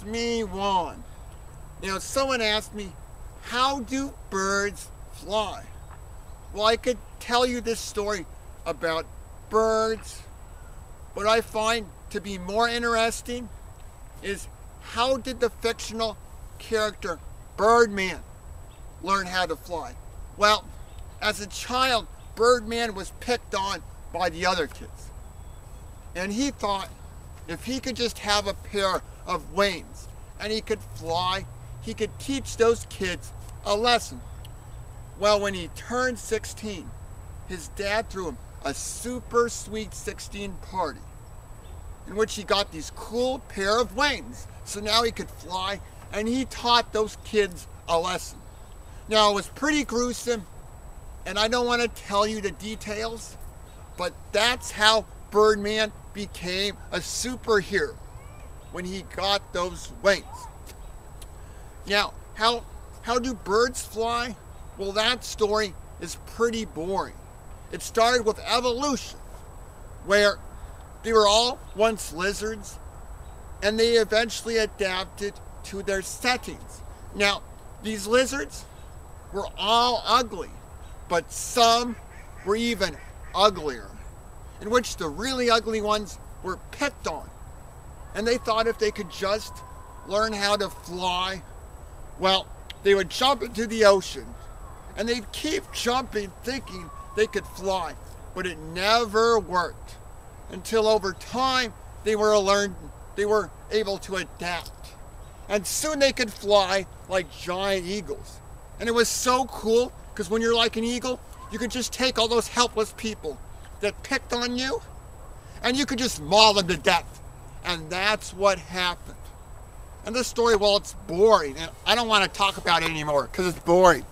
it's me, Juan. Someone asked me, how do birds fly? Well, I could tell you this story about birds. What I find to be more interesting is how did the fictional character Birdman learn how to fly? Well, as a child, Birdman was picked on by the other kids. And he thought if he could just have a pair of wings and he could fly, he could teach those kids a lesson. Well, when he turned 16, his dad threw him a super sweet 16 party in which he got these cool pair of wings. So now he could fly, and he taught those kids a lesson. Now, it was pretty gruesome, and I don't want to tell you the details, but that's how Birdman became a superhero, when he got those wings. Now, how do birds fly? Well, that story is pretty boring. It started with evolution, where they were all once lizards, and they eventually adapted to their settings. Now, these lizards were all ugly, but some were even uglier, in which the really ugly ones were picked on. And they thought if they could just learn how to fly, well, they would jump into the ocean, and they'd keep jumping thinking they could fly, but it never worked. Until over time, they were able to adapt. And soon they could fly like giant eagles. And it was so cool, because when you're like an eagle, you could just take all those helpless people that picked on you, and you could just maul them to death. And that's what happened. And this story, well, it's boring, and I don't want to talk about it anymore, because it's boring.